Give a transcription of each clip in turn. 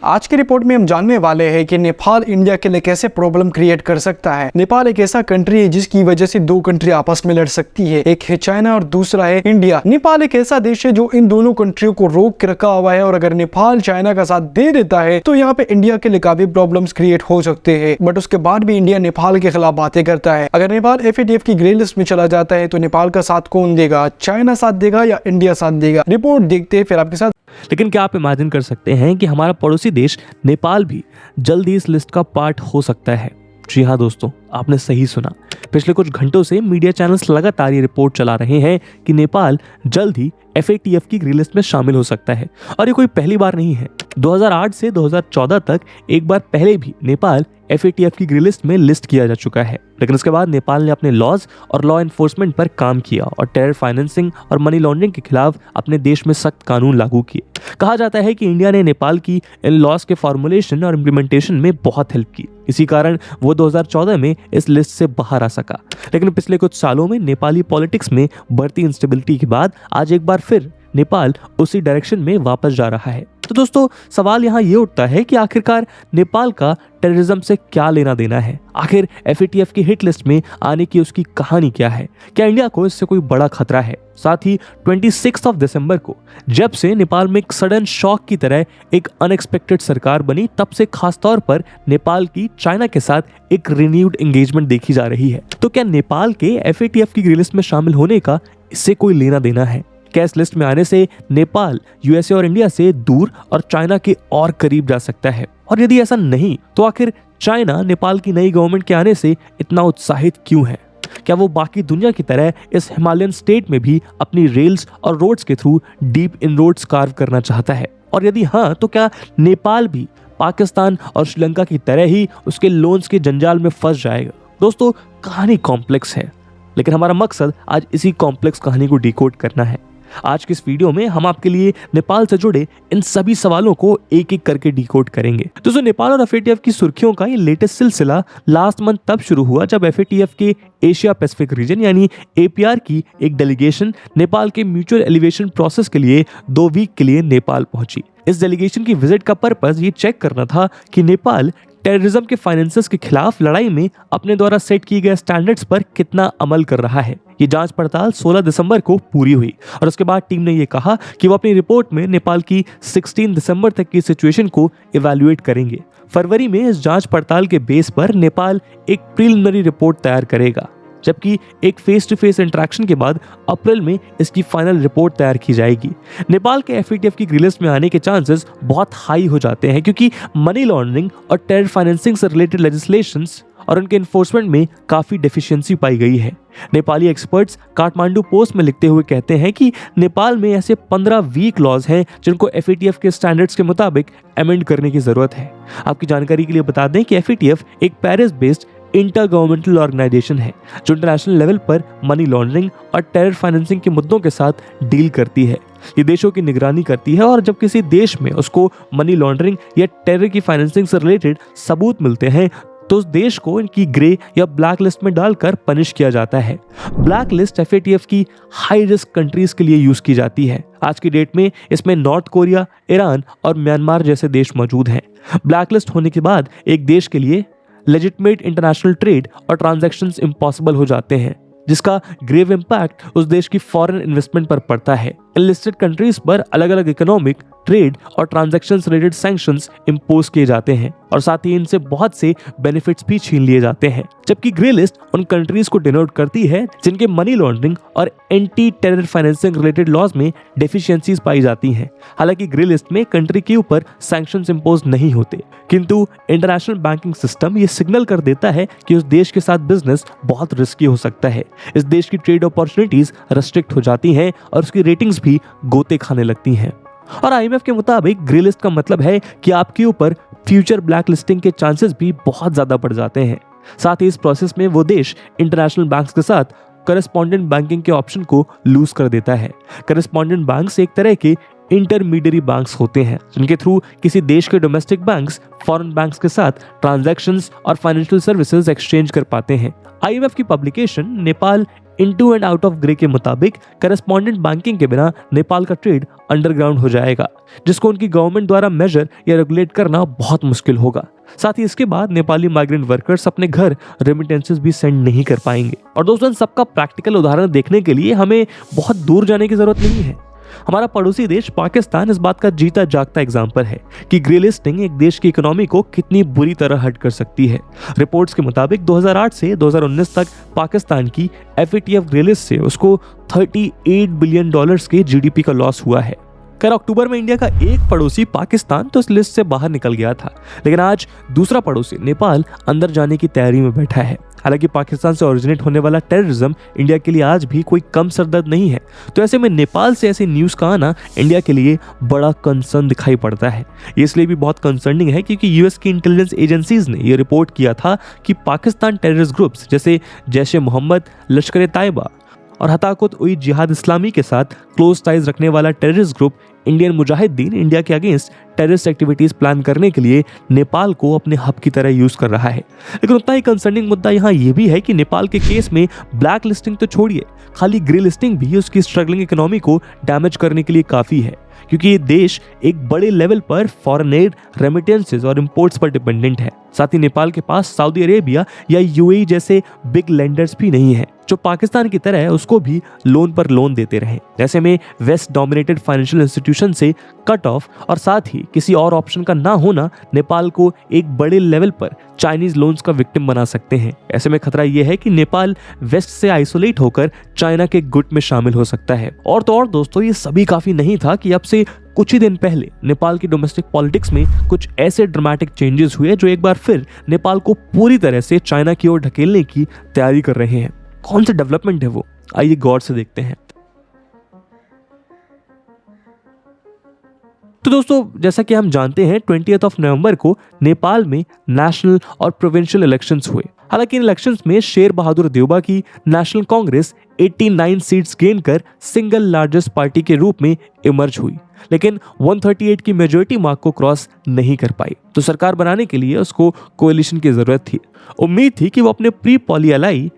आज की रिपोर्ट में हम जानने वाले हैं कि नेपाल इंडिया के लिए कैसे प्रॉब्लम क्रिएट कर सकता है। नेपाल एक ऐसा कंट्री है जिसकी वजह से दो कंट्री आपस में लड़ सकती है, एक है चाइना और दूसरा है इंडिया। नेपाल एक ऐसा देश है जो इन दोनों कंट्रियों को रोक के रखा हुआ है और अगर नेपाल चाइना का साथ दे देता है तो यहाँ पे इंडिया के लिए काफी प्रॉब्लम्स क्रिएट हो सकते हैं। बट उसके बाद भी इंडिया नेपाल के खिलाफ बातें करता है। अगर नेपाल FATF की ग्रे लिस्ट में चला जाता है तो नेपाल का साथ कौन देगा, चाइना साथ देगा या इंडिया साथ देगा? रिपोर्ट देखते हैं फिर आपके साथ। लेकिन क्या आप इमेजिन कर सकते हैं कि हमारा पड़ोसी देश नेपाल भी जल्दी इस लिस्ट का पार्ट हो सकता है? जी हाँ दोस्तों, आपने सही सुना। पिछले कुछ घंटों से मीडिया चैनल्स लगातार ये रिपोर्ट चला रहे हैं कि नेपाल जल्द ही FATF की ग्रे लिस्ट में शामिल हो सकता है। और ये कोई पहली बार नहीं है। 2008 से 2014 तक एक बार पहले भी नेपाल FATF की ग्रे लिस्ट में लिस्ट किया जा चुका है, लेकिन उसके बाद नेपाल ने अपने लॉज और लॉ एनफोर्समेंट पर काम किया और टेरर फाइनेंसिंग और मनी लॉन्ड्रिंग के खिलाफ अपने देश में सख्त कानून लागू किए। कहा जाता है कि इंडिया ने नेपाल की इन लॉज के फॉर्मुलेशन और इम्प्लीमेंटेशन में बहुत हेल्प की। इसी कारण वो 2014 में इस लिस्ट से बाहर आ सका। लेकिन पिछले कुछ सालों में नेपाली पॉलिटिक्स में बढ़ती इंस्टेबिलिटी के बाद आज एक बार फिर नेपाल उसी डायरेक्शन में वापस जा रहा है। तो दोस्तों, सवाल यहाँ ये उठता है कि आखिरकार नेपाल का टेररिज्म से क्या लेना देना है? आखिर FATF की हिट लिस्ट में आने की उसकी कहानी क्या है? क्या इंडिया को इससे कोई बड़ा खतरा है? साथ ही 26 दिसंबर को जब से नेपाल में एक सडन शॉक की तरह एक अनएक्सपेक्टेड सरकार बनी, तब से खासतौर पर नेपाल की चाइना के साथ एक रिन्यूड एंगेजमेंट देखी जा रही है। तो क्या नेपाल के FATF की ग्रे लिस्ट में शामिल होने का इससे कोई लेना देना है? क्या इस लिस्ट में आने से नेपाल USA और इंडिया से दूर और चाइना के और करीब जा सकता है? और यदि ऐसा नहीं तो आखिर चाइना नेपाल की नई गवर्नमेंट के आने से इतना उत्साहित क्यों है? क्या वो बाकी दुनिया की तरह इस हिमालयन स्टेट में भी अपनी रेल्स और रोड्स के थ्रू डीप इनरोड्स कार्व करना चाहता है? और यदि हाँ, तो क्या नेपाल भी पाकिस्तान और श्रीलंका की तरह ही उसके लोन्स के जंजाल में फंस जाएगा? दोस्तों, कहानी कॉम्प्लेक्स है, लेकिन हमारा मकसद आज इसी कॉम्प्लेक्स कहानी को डिकोड करना है। आज के इस वीडियो में हम आपके लिए नेपाल से जुड़े इन सभी सवालों को एक एक करके डिकोड करेंगे। दोस्तों, नेपाल और FATF की सुर्खियों का ये लेटेस्ट सिलसिला लास्ट मंथ तब शुरू हुआ जब FATF के एशिया पैसिफिक रीजन यानी APR की एक डेलीगेशन नेपाल के म्यूचुअल एलिवेशन प्रोसेस के लिए 2 वीक के लिए नेपाल पहुंची। इस डेलीगेशन की विजिट का पर्पस ये चेक करना था कि नेपाल टेररिज्म के फाइनेंसेस के खिलाफ लड़ाई में अपने द्वारा सेट किए गए स्टैंडर्ड्स पर कितना अमल कर रहा है। ये जांच पड़ताल 16 दिसंबर को पूरी हुई और उसके बाद टीम ने ये कहा कि वो अपनी रिपोर्ट में नेपाल की 16 दिसंबर तक की सिचुएशन को इवैल्यूएट करेंगे। फरवरी में इस जांच पड़ताल के बेस पर नेपाल एक प्रिलिमिनरी रिपोर्ट तैयार करेगा, जबकि एक फेस टू फेस इंटरेक्शन के बाद अप्रैल में इसकी फाइनल रिपोर्ट तैयार की जाएगी। नेपाल के FATF की ग्रे लिस्ट में आने के चांसेस बहुत हाई हो जाते हैं क्योंकि मनी लॉन्ड्रिंग और टेरर फाइनेंसिंग से रिलेटेड लेजिस्लेशंस और उनके इन्फोर्समेंट में काफी डेफिशिएंसी पाई गई है। नेपाली एक्सपर्ट्स काठमांडू पोस्ट में लिखते हुए कहते हैं कि नेपाल में ऐसे 15 वीक लॉज हैं जिनको FATF के स्टैंडर्ड्स के मुताबिक अमेंड करने की जरूरत है। आपकी जानकारी के लिए बता दें कि FATF एक Paris based inter governmental organisation है जो इंटरनेशनल लेवल पर मनी लॉन्ड्रिंग और टेरर फाइनेंसिंग के मुद्दों के साथ डील करती है। ये देशों की निगरानी करती है और जब किसी देश में उसको मनी लॉन्ड्रिंग या टेरर की फाइनेंसिंग से रिलेटेड सबूत मिलते हैं तो उस देश को इनकी ग्रे या ब्लैक लिस्ट में डालकर पनिश किया जाता है। ब्लैक लिस्ट FATF की हाई रिस्क कंट्रीज के लिए यूज की जाती है। आज की डेट में इसमें नॉर्थ कोरिया, ईरान और म्यांमार जैसे देश मौजूद हैं। ब्लैक लिस्ट होने के बाद एक देश के लिए लेजिटिमेट इंटरनेशनल ट्रेड और ट्रांजैक्शंस इम्पॉसिबल हो जाते हैं, जिसका ग्रेव इम्पैक्ट उस देश की फॉरेन इन्वेस्टमेंट पर पड़ता है। लिस्टेड कंट्रीज पर अलग अलग इकोनॉमिक, ट्रेड और ट्रांजैक्शंस रिलेटेड सैंक्शंस इंपोज किए जाते हैं और साथ ही इनसे बहुत से बेनिफिट्स भी छीन लिए जाते हैं। जबकि ग्रे लिस्ट उन कंट्रीज को डिनोट करती है जिनके मनी लॉन्ड्रिंग और anti terror financing related laws में डेफिशिएंसीज पाई जाती हैं। हालांकि ग्रे लिस्ट में कंट्री के ऊपर सैंक्शंस इंपोज नहीं होते, किंतु इंटरनेशनल बैंकिंग सिस्टम ये सिग्नल कर देता है कि उस देश के साथ बिजनेस बहुत रिस्की हो सकता है। इस देश की ट्रेड अपॉर्चुनिटीज रेस्ट्रिक्ट हो जाती हैं और उसकी रेटिंग्स भी गोते खाने लगती हैं। और IMF के मुताबिक ग्रे लिस्ट का मतलब है कि आपके ऊपर फ्यूचर ब्लैक लिस्टिंग के चांसेस भी बहुत ज्यादा बढ़ जाते हैं। साथ ही इस प्रोसेस में वो देश इंटरनेशनल बैंक्स के साथ करस्पॉन्डेंट बैंकिंग के ऑप्शन को लूज कर देता है। करस्पॉन्डेंट बैंक्स एक तरह के इंटरमीडियरी बैंक्स होते हैं जिनके थ्रू किसी देश के डोमेस्टिक बैंक्स फॉरेन बैंक्स के साथ ट्रांजैक्शंस और फाइनेंशियल सर्विसेज एक्सचेंज कर पाते हैं। IMF की publication Nepal into and out of grey के मुताबिक करस्पॉन्डेंट बैंकिंग के बिना नेपाल का ट्रेड अंडरग्राउंड हो जाएगा, जिसको उनकी गवर्नमेंट द्वारा मेजर या रेगुलेट करना बहुत मुश्किल होगा। साथ ही इसके बाद नेपाली माइग्रेंट वर्कर्स अपने घर रेमिटेंसेस भी सेंड नहीं कर पाएंगे। और दोस्तों, इन सबका प्रैक्टिकल उदाहरण देखने के लिए हमें बहुत दूर जाने की जरूरत नहीं है। हमारा पड़ोसी देश पाकिस्तान इस बात का जीता जागता एग्जाम्पल है कि ग्रे लिस्टिंग एक देश की इकोनॉमी को कितनी बुरी तरह हर्ट कर सकती है। रिपोर्ट्स के मुताबिक 2008 से 2019 तक पाकिस्तान की FATF ग्रे लिस्ट से उसको $38 बिलियन के GDP का लॉस हुआ है। खैर, अक्टूबर में इंडिया का एक पड़ोसी पाकिस्तान तो इस लिस्ट से बाहर निकल गया था, लेकिन आज दूसरा पड़ोसी नेपाल अंदर जाने की तैयारी में बैठा है। हालांकि पाकिस्तान से ओरिजिनेट होने वाला टेररिज्म इंडिया के लिए आज भी कोई कम सरदर्द नहीं है, तो ऐसे में नेपाल से ऐसे न्यूज़ का आना इंडिया के लिए बड़ा कंसर्न दिखाई पड़ता है। ये इसलिए भी बहुत कंसर्निंग है क्योंकि यूएस की इंटेलिजेंस एजेंसीज ने ये रिपोर्ट किया था कि पाकिस्तान टेररिस्ट ग्रुप्स जैसे जैश-ए-मोहम्मद, लश्कर-ए-तैयबा और हताकुत-उल-जिहाद इस्लामी के साथ क्लोज टाइज रखने वाला terrorist group Indian Mujahideen India के अगेंस्ट टेररिस्ट एक्टिविटीज प्लान करने के लिए नेपाल को अपने हब की तरह यूज कर रहा है। लेकिन उतना ही कंसर्निंग मुद्दा यहाँ ये भी है कि नेपाल के केस में ब्लैक लिस्टिंग तो छोड़िए, खाली ग्रे लिस्टिंग भी उसकी स्ट्रगलिंग इकोनॉमी को डैमेज करने के लिए काफी है, क्योंकि ये देश एक बड़े लेवल पर फॉरेन एड, रेमिटेंसेस और इंपोर्ट्स पर डिपेंडेंट है। साथ ही नेपाल के पास सऊदी अरेबिया या UAE जैसे बिग लेंडर्स भी नहीं है जो पाकिस्तान की तरह उसको भी लोन पर लोन देते रहे। ऐसे में वेस्ट डोमिनेटेड फाइनेंशियल इंस्टीट्यूशन से कट ऑफ और साथ ही किसी और ऑप्शन का ना होना नेपाल को एक बड़े लेवल पर चाइनीज लोन्स का विक्टिम बना सकते हैं। ऐसे में खतरा यह है कि नेपाल वेस्ट से आइसोलेट होकर चाइना के गुट में शामिल हो सकता है। और तो और दोस्तों, ये सभी काफी नहीं था कि अब से कुछ ही दिन पहले नेपाल की डोमेस्टिक पॉलिटिक्स में कुछ ऐसे ड्रामेटिक चेंजेस हुए जो एक बार फिर नेपाल को पूरी तरह से चाइना की ओर ढकेलने की तैयारी कर रहे हैं। कौन सा डेवलपमेंट है वो, आइए गौर से देखते हैं। तो दोस्तों, जैसा कि हम जानते हैं 20 नवंबर को नेपाल में नेशनल और प्रोविंशियल इलेक्शंस हुए। हालांकि इन इलेक्शंस में शेर बहादुर देउबा की नेशनल कांग्रेस 89 सीट्स गेन कर सिंगल लार्जेस्ट पार्टी के रूप में इमर्ज हुई, लेकिन 138 की मेजॉरिटी मार्क को क्रॉस नहीं कर पाई। तो सरकार बनाने के लिए उसको कोएलिशन की जरूरत थी। उम्मीद थी कि वो अपने प्री पॉली अलाई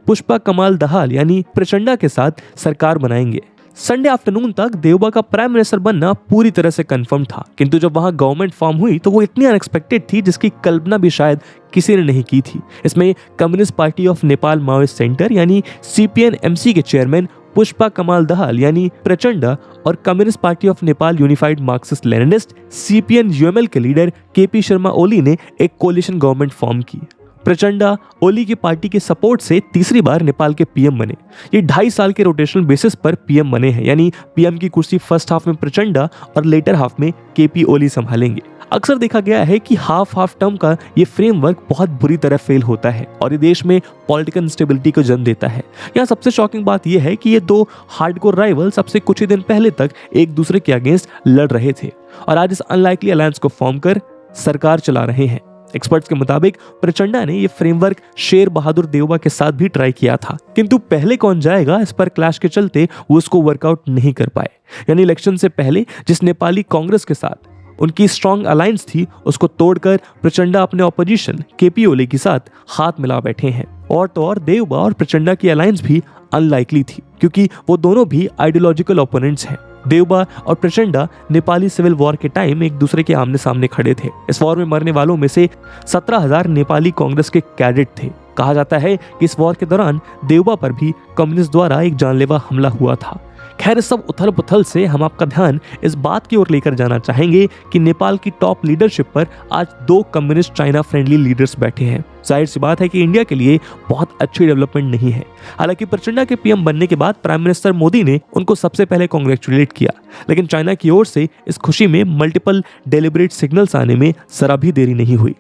पुष्पा कमाल दहाल यानी प्रचंडा के साथ सरकार बनाएंगे। संडे आफ्टरनून तक देउबा का प्राइम मिनिस्टर बनना पूरी तरह से कंफर्म था, किंतु जब वहां गवर्नमेंट फॉर्म हुई तो वो इतनी अनएक्सपेक्टेड थी जिसकी कल्पना भी शायद किसी ने नहीं की थी। इसमें communist party of Nepal Maoist centre यानी CPN-MC के चेयरमैन पुष्पा कमाल दहाल यानी प्रचंडा और communist party of Nepal unified Marxist Leninist CPN-UML के लीडर KP शर्मा ओली ने एक कोलिशन गवर्नमेंट फॉर्म की। प्रचंडा ओली की पार्टी के सपोर्ट से तीसरी बार नेपाल के PM बने। ये 2.5 साल के रोटेशनल बेसिस पर PM बने हैं, यानी PM की कुर्सी फर्स्ट हाफ में प्रचंडा और लेटर हाफ में KP ओली संभालेंगे। अक्सर देखा गया है कि हाफ टर्म का ये फ्रेमवर्क बहुत बुरी तरह फेल होता है और ये देश में पॉलिटिकल इंस्टेबिलिटी को जन्म देता है। यहाँ सबसे शॉकिंग बात यह है कि ये दो हार्डकोर राइवल्स अब से कुछ ही दिन पहले तक एक दूसरे के अगेंस्ट लड़ रहे थे और आज इस अनलाइकली अलायंस को फॉर्म कर सरकार चला रहे हैं। एक्सपर्ट्स के मुताबिक प्रचंडा ने यह फ्रेमवर्क शेर बहादुर देउबा के साथ भी ट्राई किया था, किंतु पहले कौन जाएगा इस पर क्लैश के चलते वो उसको वर्कआउट नहीं कर पाए। यानी इलेक्शन से पहले जिस नेपाली कांग्रेस के साथ उनकी स्ट्रॉन्ग अलायंस थी उसको तोड़कर प्रचंडा अपने ऑपोजिशन KP ओली के साथ हाथ मिला बैठे हैं। और तो और देउबा और प्रचंडा की अलायंस भी अनलाइकली थी क्योंकि वो दोनों भी आइडियोलॉजिकल ओपोनेंट्स हैं। देउबा और प्रचंडा नेपाली सिविल वॉर के टाइम एक दूसरे के आमने सामने खड़े थे। इस वॉर में मरने वालों में से 17,000 नेपाली कांग्रेस के कैडेट थे। कहा जाता है कि इस वॉर के दौरान देउबा पर भी कम्युनिस्ट द्वारा एक जानलेवा हमला हुआ था। खैर, इस सब उथल पुथल से हम आपका ध्यान इस बात की ओर लेकर जाना चाहेंगे कि नेपाल की टॉप लीडरशिप पर आज 2 कम्युनिस्ट चाइना फ्रेंडली लीडर्स बैठे हैं। जाहिर सी बात है कि इंडिया के लिए बहुत अच्छी डेवलपमेंट नहीं है। हालांकि प्रचंडा के PM बनने के बाद प्राइम मिनिस्टर मोदी ने उनको सबसे पहले कांग्रेचुलेट किया, लेकिन चाइना की ओर से इस खुशी में मल्टीपल डेलिब्रेट सिग्नल्स आने में जरा भी देरी नहीं हुई।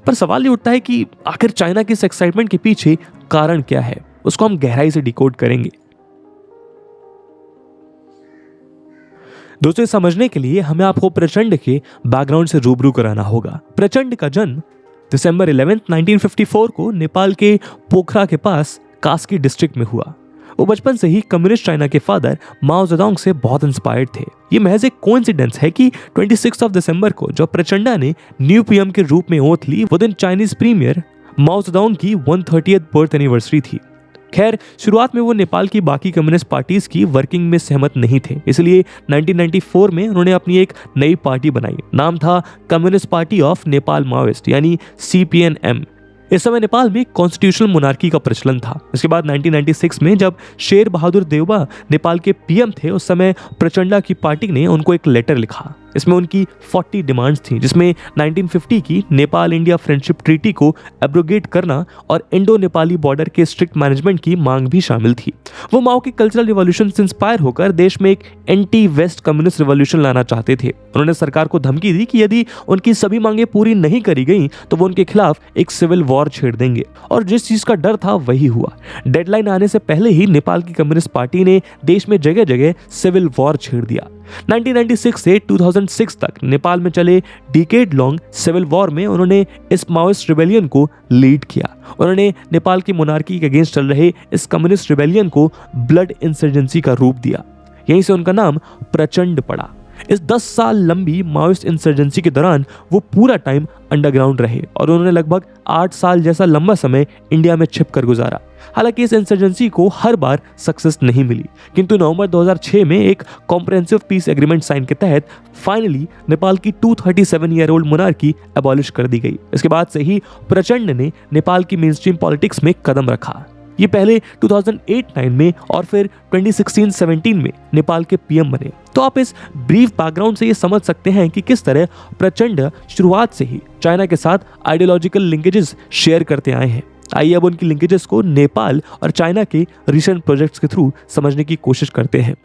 पर सवाल ये उठता है कि आखिर चाइना की इस एक्साइटमेंट के पीछे कारण क्या है। उसको हम गहराई से डिकोड करेंगे। दोस्तों, समझने के लिए हमें आपको प्रचंड के बैकग्राउंड से रूबरू कराना होगा। प्रचंड का जन्म दिसंबर 11, 1954 को नेपाल के पोखरा के पास कास्की डिस्ट्रिक्ट में हुआ। वो बचपन से ही कम्युनिस्ट चाइना के फादर माओ जेडोंग से बहुत इंस्पायर्ड थे। ये महज एक कोइंसिडेंस है कि 26 दिसंबर को जब प्रचंडा ने न्यू PM के रूप में ओथ ली, वो दिन चाइनीज प्रीमियर माओ जेडोंग की 130th बर्थ एनिवर्सरी थी। खैर, शुरुआत में वो नेपाल की बाकी कम्युनिस्ट पार्टीज की वर्किंग में सहमत नहीं थे, इसलिए 1994 में उन्होंने अपनी एक नई पार्टी बनाई। नाम था communist party of Nepal Maoist यानी CPNM। इस समय नेपाल में कॉन्स्टिट्यूशनल मोनार्की का प्रचलन था। इसके बाद 1996 में जब शेर बहादुर देउबा नेपाल के PM थे, उस समय प्रचंडा की पार्टी ने उनको एक लेटर लिखा। इसमें उनकी 40 डिमांड्स थी, जिसमें 1950 की नेपाल इंडिया फ्रेंडशिप ट्रीटी को एब्रोगेट करना और इंडो नेपाली बॉर्डर के स्ट्रिक्ट मैनेजमेंट की मांग भी शामिल थी। वो माओ के कल्चरल रिवॉल्यूशन से इंस्पायर होकर देश में एक एंटी वेस्ट कम्युनिस्ट रिवॉल्यूशन लाना चाहते थे। उन्होंने सरकार को धमकी दी कि यदि उनकी सभी मांगें पूरी नहीं करी गई तो वो उनके खिलाफ एक सिविल वॉर छेड़ देंगे, और जिस चीज का डर था वही हुआ। डेडलाइन आने से पहले ही नेपाल की कम्युनिस्ट पार्टी ने देश में जगह जगह सिविल वॉर छेड़ दिया। 1996 से 2006 तक नेपाल में चले डिकेड लॉन्ग सिविल वॉर में उन्होंने इस माओइस्ट रिबेलियन को लीड किया। उन्होंने नेपाल की मोनार्की के अगेंस्ट चल रहे इस कम्युनिस्ट रिबेलियन को ब्लड इंसर्जेंसी का रूप दिया। यहीं से उनका नाम प्रचंड पड़ा। इस 10 साल लंबी माओइस्ट इंसर्जेंसी के दौरान वो पूरा टाइम अंडरग्राउंड रहे और उन्होंने लगभग 8 साल जैसा लंबा समय इंडिया में छिपकर गुजारा। हालांकि इस इंसर्जेंसी को हर बार सक्सेस नहीं मिली, किंतु नवंबर 2006 में एक कॉम्प्रिहेंसिव पीस एग्रीमेंट साइन के तहत फाइनली नेपाल की 237 ईयर ओल्ड मोनार्की एबॉलिश कर दी गई। इसके बाद से ही प्रचंड ने नेपाल की मेनस्ट्रीम पॉलिटिक्स में कदम रखा। ये पहले 2008-9 में और फिर 2016-17 में नेपाल के PM बने। तो आप इस ब्रीफ बैकग्राउंड से ये समझ सकते हैं कि किस तरह प्रचंड शुरुआत से ही चाइना के साथ आइडियोलॉजिकल लिंकेजेस शेयर करते आए हैं। आइए अब उनकी लिंकेजेस को नेपाल और चाइना के रिसेंट प्रोजेक्ट्स के थ्रू समझने की कोशिश करते हैं।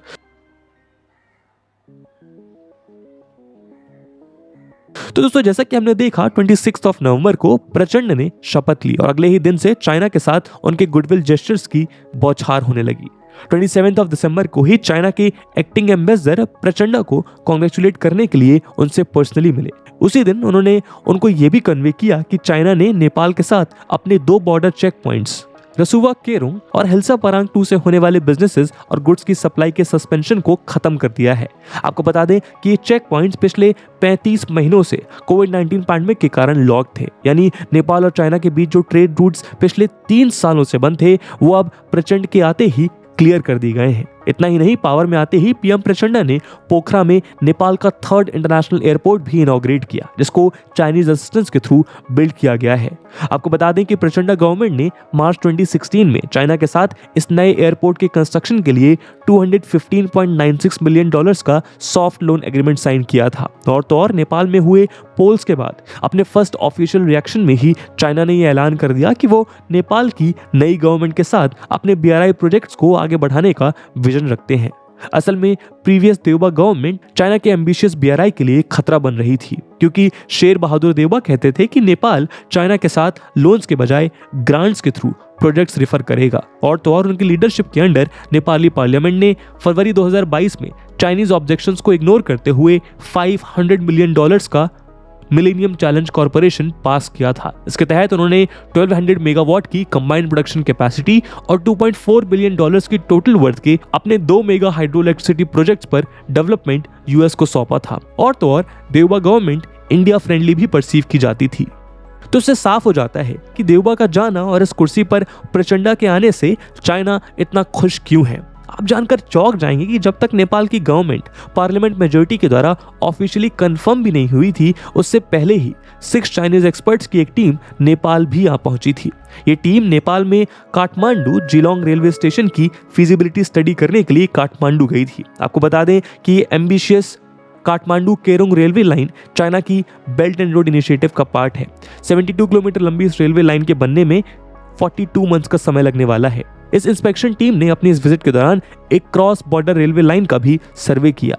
तो दोस्तों, जैसा कि हमने देखा 26 नवंबर को प्रचंड ने शपथ ली और अगले ही दिन से चाइना के साथ उनके गुडविल जेस्चर्स की बौछार होने लगी। 27 दिसंबर को ही चाइना के एक्टिंग एम्बेसडर प्रचंड को कॉन्ग्रेचुलेट करने के लिए उनसे पर्सनली मिले। उसी दिन उन्होंने उनको यह भी कन्वे किया कि चाइना ने नेपाल के साथ अपने 2 border check points Rasuwa Kerung और हिल्सा परांग 2 से होने वाले बिजनेसेस और गुड्स की सप्लाई के सस्पेंशन को खत्म कर दिया है। आपको बता दें कि ये चेक पॉइंट्स पिछले 35 महीनों से कोविड-19 पैंडेमिक के कारण लॉक थे, यानी नेपाल और चाइना के बीच जो ट्रेड रूट्स पिछले 3 सालों से बंद थे वो अब प्रचंड के आते ही क्लियर कर दिए गए हैं। इतना ही नहीं, पावर में आते ही PM प्रचंड ने पोखरा में नेपाल का 3rd इंटरनेशनल एयरपोर्ट भी इनॉग्रेट किया, जिसको चाइनीज असिस्टेंस के थ्रू बिल्ड किया गया है। आपको बता दें कि प्रचंड गवर्नमेंट ने मार्च 2016 में चाइना के साथ इस नए एयरपोर्ट के कंस्ट्रक्शन के लिए $215.96 मिलियन का सॉफ्ट लोन एग्रीमेंट साइन किया था। और तो और नेपाल में हुए पोल्स के बाद अपने फर्स्ट ऑफिशियल रिएक्शन में ही चाइना ने यह ऐलान कर दिया कि वो नेपाल की नई गवर्नमेंट के साथ अपने BRI प्रोजेक्ट्स को आगे बढ़ाने का विजन रखते हैं। असल में प्रीवियस देउबा गवर्नमेंट चाइना के एम्बिशियस BRI के लिए खतरा बन रही थी, क्योंकि शेर बहादुर देउबा कहते थे कि नेपाल चाइना के साथ लोन्स के बजाय ग्रांट्स के थ्रू प्रोजेक्ट्स रिफर करेगा। और तो और उनकी लीडरशिप के अंडर नेपाली पार्लियामेंट ने फरवरी 2022 में चाइनीज ऑब्जेक्शंस को इग्नोर करते हुए $500 मिलियन का मिलेनियम चैलेंज कॉर्पोरेशन पास किया था। इसके तहत उन्होंने 1200 मेगावाट की कंबाइंड प्रोडक्शन कैपेसिटी और $2.4 बिलियन की टोटल वर्थ के अपने 2 मेगा हाइड्रो इलेक्ट्रिसिटी प्रोजेक्ट्स पर डेवलपमेंट US को सौंपा था। और तो और देउबा गवर्नमेंट इंडिया फ्रेंडली भी परसीव की जाती थी। तो इससे साफ हो जाता है कि देउबा का जाना और इस कुर्सी पर प्रचंडा के आने से चाइना इतना खुश क्यों है। आप जानकर चौंक जाएंगे कि जब तक नेपाल की गवर्नमेंट पार्लियामेंट मेजॉरिटी के द्वारा ऑफिशियली कंफर्म भी नहीं हुई थी, उससे पहले ही 6 चाइनीज एक्सपर्ट्स की एक टीम नेपाल भी आ पहुंची थी। ये टीम नेपाल में काठमांडू जिलोंग रेलवे स्टेशन की फिजिबिलिटी स्टडी करने के लिए काठमांडू गई थी। आपको बता दें कि ये ambitious Kathmandu Kerung railway line China की बेल्ट एंड रोड इनिशिएटिव का पार्ट है। 72 किलोमीटर लंबी इस रेलवे लाइन के बनने में 42 मंथ्स का समय लगने वाला है। इस इंस्पेक्शन टीम ने अपनी इस विजिट के दौरान एक क्रॉस बॉर्डर रेलवे लाइन का भी सर्वे किया।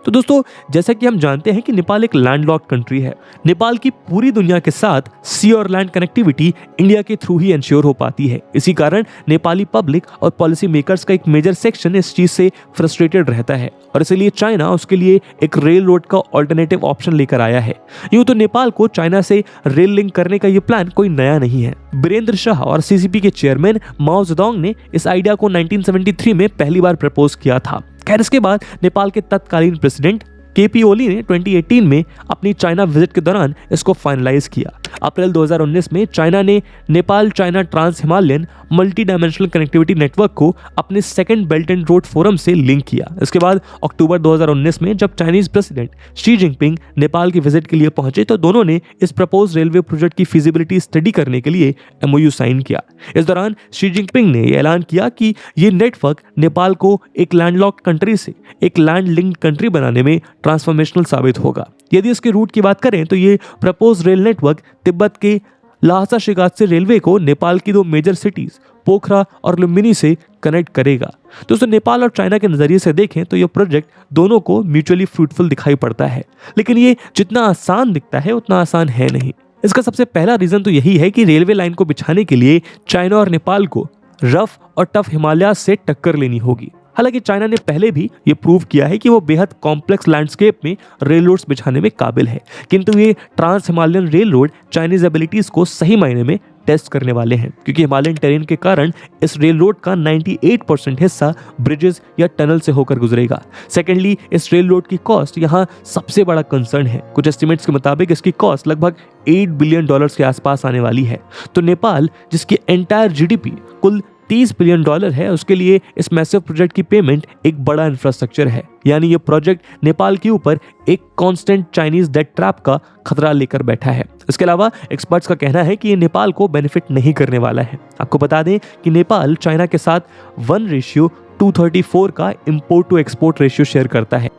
तो दोस्तों, जैसा कि हम जानते हैं कि नेपाल एक लैंडलॉक्ड कंट्री है। नेपाल की पूरी दुनिया के साथ सी और लैंड कनेक्टिविटी इंडिया के थ्रू ही इंश्योर हो पाती है। इसी कारण नेपाली पब्लिक और पॉलिसी मेकर्स का एक मेजर सेक्शन इस चीज से फ्रस्ट्रेटेड रहता है और इसलिए चाइना उसके लिए एक रेल रोड का ऑल्टरनेटिव ऑप्शन लेकर आया है। यूं तो नेपाल को चाइना से रेल लिंक करने का ये प्लान कोई नया नहीं है। बीरेंद्र शाह और CCP के चेयरमैन माओ जेडोंग ने इस आइडिया को 1973 में पहली बार प्रपोज किया था। खैर, इसके बाद नेपाल के तत्कालीन प्रेसिडेंट केपी ओली ने 2018 में अपनी चाइना विजिट के दौरान इसको फाइनलाइज किया। अप्रैल 2019 में चाइना ने Nepal China trans Himalayan multi dimensional connectivity network को अपने second belt and road forum से लिंक किया। इसके बाद अक्टूबर 2019 में जब Chinese president Xi Jinping Nepal की विजिट के लिए पहुंचे तो दोनों ने इस प्रपोज रेलवे प्रोजेक्ट की फिजिबिलिटी स्टडी करने के लिए एमओयू साइन किया। इस दौरान शी जिनपिंग ने यह ऐलान किया कि ये नेटवर्क नेपाल को एक लैंडलॉक्ड कंट्री से एक लैंड लिंक्ड कंट्री बनाने में ट्रांसफॉर्मेशनल साबित होगा। यदि इसके रूट की बात करें तो ये प्रपोज रेल नेटवर्क तिब्बत के लाहसा शिगात्से रेलवे को नेपाल की 2 मेजर सिटीज पोखरा और लुम्बिनी से कनेक्ट करेगा। दोस्तों, नेपाल और चाइना के नजरिए से देखें तो यह प्रोजेक्ट दोनों को म्यूचुअली फ्रूटफुल दिखाई पड़ता है, लेकिन ये जितना आसान दिखता है उतना आसान है नहीं। इसका सबसे पहला रीजन तो यही है कि रेलवे लाइन को बिछाने के लिए चाइना और नेपाल को रफ और टफ हिमालय से टक्कर लेनी होगी। हालांकि चाइना ने पहले भी ये प्रूव किया है कि वो बेहद कॉम्प्लेक्स लैंडस्केप में रेल रोड्स बिछाने में काबिल है, किंतु ये trans Himalayan rail road Chinese abilities को सही मायने में टेस्ट करने वाले हैं, क्योंकि हिमालयन टेरेन के कारण इस रेल रोड का 98% हिस्सा ब्रिजेस या टनल से होकर गुजरेगा। सेकेंडली, इस रेल रोड की कॉस्ट यहाँ सबसे बड़ा कंसर्न है। कुछ एस्टिमेट्स के मुताबिक इसकी कॉस्ट लगभग $8 बिलियन के आसपास आने वाली है। तो नेपाल, जिसकी एंटायर जीडीपी कुल $30 बिलियन है, उसके लिए इस मैसिव प्रोजेक्ट की पेमेंट एक बड़ा इंफ्रास्ट्रक्चर है। यानी ये प्रोजेक्ट नेपाल के ऊपर एक कांस्टेंट चाइनीज डेट ट्रैप का खतरा लेकर बैठा है। इसके अलावा एक्सपर्ट्स का कहना है कि ये नेपाल को बेनिफिट नहीं करने वाला है। आपको बता दें कि नेपाल चाइना के साथ 1:234 का import to export ratio share करता है।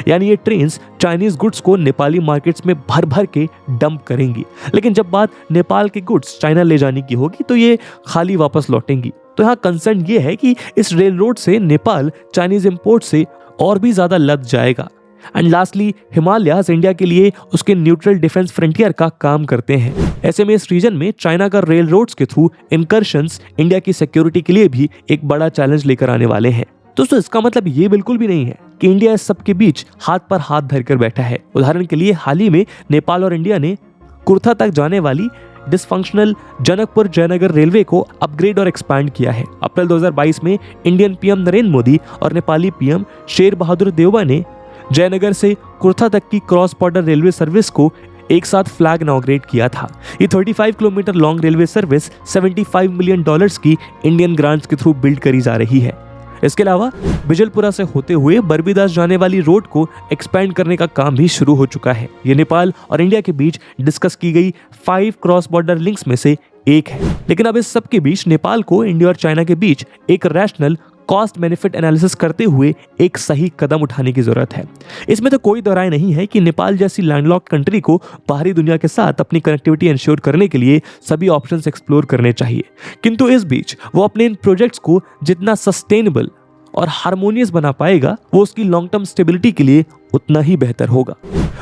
यानी ये ट्रेन्स चाइनीज गुड्स को नेपाली मार्केट्स में भर भर के डंप करेंगी, लेकिन जब बात नेपाल के गुड्स चाइना ले जाने की होगी तो ये खाली वापस लौटेंगी। तो यहाँ कंसर्न ये है कि इस रेल रोड से नेपाल चाइनीज इंपोर्ट से और भी ज्यादा लद जाएगा। एंड लास्टली, हिमालयाज इंडिया के लिए उसके न्यूट्रल डिफेंस फ्रंटियर का काम करते हैं। ऐसे में इस रीजन में चाइना का रेल रोड्स के थ्रू इनकर्शंस इंडिया की सिक्योरिटी के लिए भी एक बड़ा चैलेंज लेकर आने वाले हैं। दोस्तों, इसका मतलब ये बिल्कुल भी नहीं है कि इंडिया इस सब के बीच हाथ पर हाथ धरकर बैठा है। उदाहरण के लिए हाल ही में नेपाल और इंडिया ने कुर्था तक जाने वाली डिसफंक्शनल जनकपुर जयनगर रेलवे को अपग्रेड और एक्सपैंड किया है। अप्रैल 2022 में इंडियन पीएम नरेंद्र मोदी और नेपाली पीएम शेर बहादुर देउबा ने जयनगर से कुर्था तक की क्रॉस बॉर्डर रेलवे सर्विस को एक साथ फ्लैग इनॉग्रेट किया था। ये 35 kilometre long railway service $75 million की इंडियन ग्रांट्स के थ्रू बिल्ड करी जा रही है। इसके अलावा बिजलपुरा से होते हुए बरबीदास जाने वाली रोड को एक्सपैंड करने का काम भी शुरू हो चुका है। ये नेपाल और इंडिया के बीच डिस्कस की गई 5 क्रॉस बॉर्डर लिंक्स में से एक है। लेकिन अब इस सब के बीच नेपाल को इंडिया और चाइना के बीच एक रैशनल कॉस्ट बेनिफिट एनालिसिस करते हुए एक सही कदम उठाने की जरूरत है। इसमें तो कोई दो राय नहीं है कि नेपाल जैसी लैंडलॉक्ड कंट्री को बाहरी दुनिया के साथ अपनी कनेक्टिविटी इंश्योर करने के लिए सभी ऑप्शंस एक्सप्लोर करने चाहिए, किंतु इस बीच वो अपने इन प्रोजेक्ट्स को जितना सस्टेनेबल और हार्मोनियस बना पाएगा वो उसकी लॉन्ग टर्म स्टेबिलिटी के लिए उतना ही बेहतर होगा।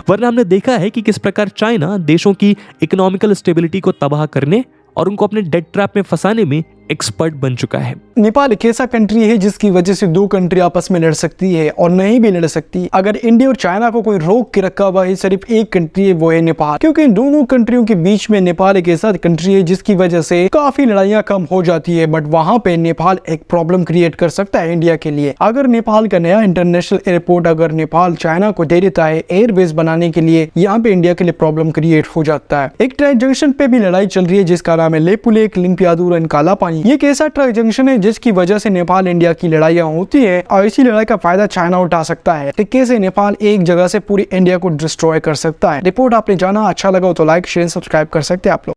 वरना हमने देखा है कि किस प्रकार चाइना देशों की इकोनॉमिकल स्टेबिलिटी को तबाह करने और उनको अपने डेट ट्रैप में फंसाने में एक्सपर्ट बन चुका है। नेपाल एक ऐसा कंट्री है जिसकी वजह से 2 कंट्री आपस में लड़ सकती है और नहीं भी लड़ सकती। अगर इंडिया और चाइना को कोई रोक के रखा हुआ है सिर्फ एक कंट्री है, वो है नेपाल, क्योंकि इन दोनों कंट्रियों के बीच में नेपाल एक ऐसा कंट्री है जिसकी वजह से काफी लड़ाइयां कम हो जाती है। बट वहां पे नेपाल एक प्रॉब्लम क्रिएट कर सकता है इंडिया के लिए। अगर नेपाल का नया इंटरनेशनल एयरपोर्ट अगर नेपाल चाइना को दे देता है एयरबेस बनाने के लिए, यहाँ पे इंडिया के लिए प्रॉब्लम क्रिएट हो जाता है। एक ट्रैक जंक्शन पे भी लड़ाई चल रही है जिसका नाम है लेपुलेक लिंपियादुर एंड काला पानी। ये ऐसा ट्रक जंक्शन है जिसकी वजह से नेपाल इंडिया की लड़ाइयां होती है और इसी लड़ाई का फायदा चाइना उठा सकता है। तो कैसे नेपाल एक जगह से पूरी इंडिया को डिस्ट्रॉय कर सकता है। रिपोर्ट आपने जाना, अच्छा लगा हो तो लाइक शेयर सब्सक्राइब कर सकते हैं आप लोग।